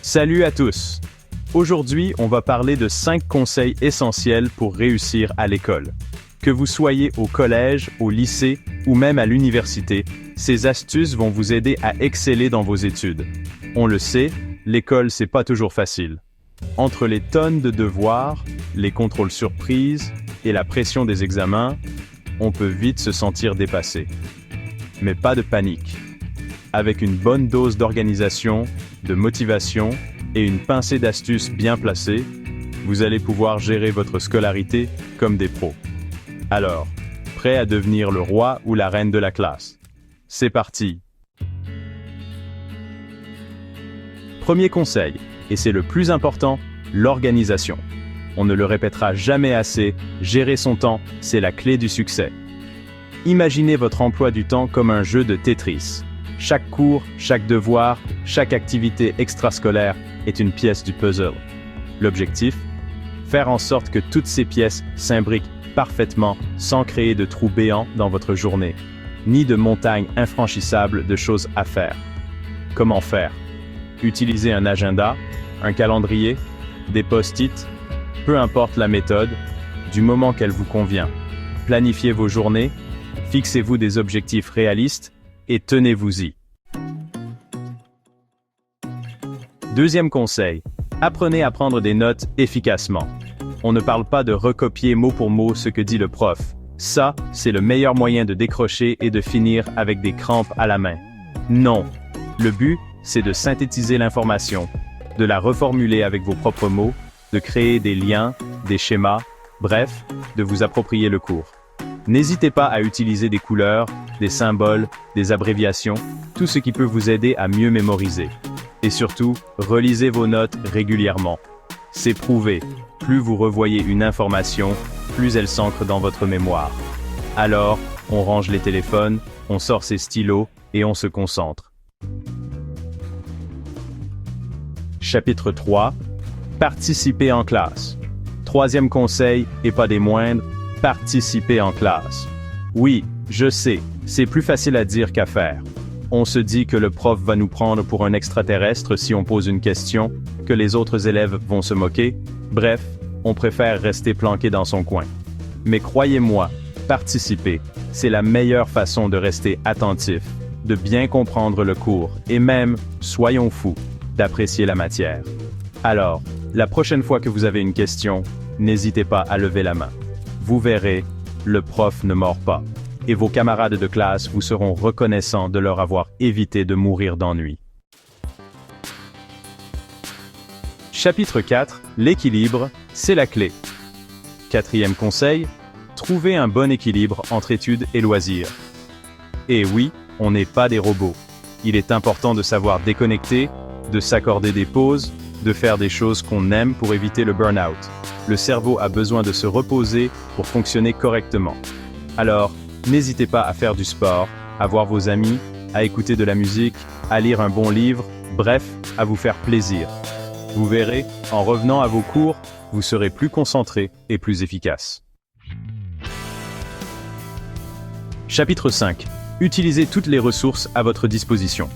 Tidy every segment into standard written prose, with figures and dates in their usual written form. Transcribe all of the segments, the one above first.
Salut à tous! Aujourd'hui, on va parler de 5 conseils essentiels pour réussir à l'école. Que vous soyez au collège, au lycée ou même à l'université, ces astuces vont vous aider à exceller dans vos études. On le sait, l'école c'est pas toujours facile. Entre les tonnes de devoirs, les contrôles surprises et la pression des examens, on peut vite se sentir dépassé. Mais pas de panique. Avec une bonne dose d'organisation, de motivation et une pincée d'astuces bien placées, vous allez pouvoir gérer votre scolarité comme des pros. Alors, prêt à devenir le roi ou la reine de la classe? C'est parti! Premier conseil, et c'est le plus important, l'organisation. On ne le répétera jamais assez, gérer son temps, c'est la clé du succès. Imaginez votre emploi du temps comme un jeu de Tetris. Chaque cours, chaque devoir, chaque activité extrascolaire est une pièce du puzzle. L'objectif? Faire en sorte que toutes ces pièces s'imbriquent parfaitement sans créer de trous béants dans votre journée, ni de montagnes infranchissables de choses à faire. Comment faire? Utilisez un agenda, un calendrier, des post-it, peu importe la méthode, du moment qu'elle vous convient. Planifiez vos journées, fixez-vous des objectifs réalistes et tenez-vous-y. Deuxième conseil, apprenez à prendre des notes efficacement. On ne parle pas de recopier mot pour mot ce que dit le prof. Ça, c'est le meilleur moyen de décrocher et de finir avec des crampes à la main. Non, le but, c'est de synthétiser l'information, de la reformuler avec vos propres mots, de créer des liens, des schémas, bref, de vous approprier le cours. N'hésitez pas à utiliser des couleurs, des symboles, des abréviations, tout ce qui peut vous aider à mieux mémoriser. Et surtout, relisez vos notes régulièrement. C'est prouvé, plus vous revoyez une information, plus elle s'ancre dans votre mémoire. Alors, on range les téléphones, on sort ses stylos et on se concentre. Chapitre 3. Participer en classe. Troisième conseil, et pas des moindres, participer en classe. Oui, je sais, c'est plus facile à dire qu'à faire. On se dit que le prof va nous prendre pour un extraterrestre si on pose une question, que les autres élèves vont se moquer. Bref, on préfère rester planqué dans son coin. Mais croyez-moi, participer, c'est la meilleure façon de rester attentif, de bien comprendre le cours et même, soyons fous, d'apprécier la matière. Alors, la prochaine fois que vous avez une question, n'hésitez pas à lever la main. Vous verrez, le prof ne mord pas. Et vos camarades de classe vous seront reconnaissants de leur avoir évité de mourir d'ennui. Chapitre 4. L'équilibre, c'est la clé. Quatrième conseil, trouvez un bon équilibre entre études et loisirs. Et oui, on n'est pas des robots. Il est important de savoir déconnecter, de s'accorder des pauses, de faire des choses qu'on aime pour éviter le burn-out. Le cerveau a besoin de se reposer pour fonctionner correctement. Alors, n'hésitez pas à faire du sport, à voir vos amis, à écouter de la musique, à lire un bon livre, bref, à vous faire plaisir. Vous verrez, en revenant à vos cours, vous serez plus concentré et plus efficace. Chapitre 5. Utilisez toutes les ressources à votre disposition.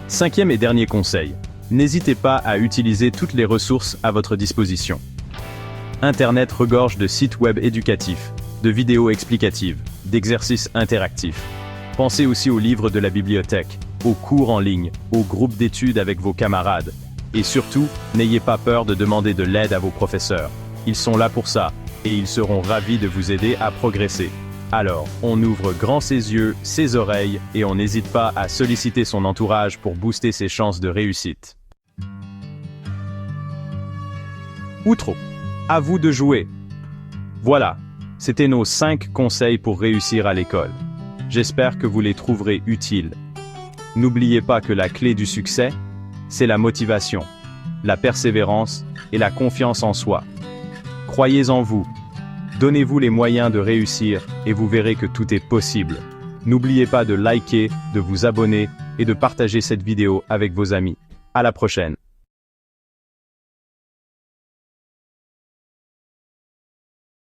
Cinquième et dernier conseil. N'hésitez pas à utiliser toutes les ressources à votre disposition. Internet regorge de sites web éducatifs, de vidéos explicatives, d'exercices interactifs. Pensez aussi aux livres de la bibliothèque, aux cours en ligne, aux groupes d'études avec vos camarades. Et surtout, n'ayez pas peur de demander de l'aide à vos professeurs. Ils sont là pour ça, et ils seront ravis de vous aider à progresser. Alors, on ouvre grand ses yeux, ses oreilles, et on n'hésite pas à solliciter son entourage pour booster ses chances de réussite. Outro. À vous de jouer. Voilà, c'était nos 5 conseils pour réussir à l'école. J'espère que vous les trouverez utiles. N'oubliez pas que la clé du succès, c'est la motivation, la persévérance et la confiance en soi. Croyez en vous. Donnez-vous les moyens de réussir et vous verrez que tout est possible. N'oubliez pas de liker, de vous abonner et de partager cette vidéo avec vos amis. À la prochaine.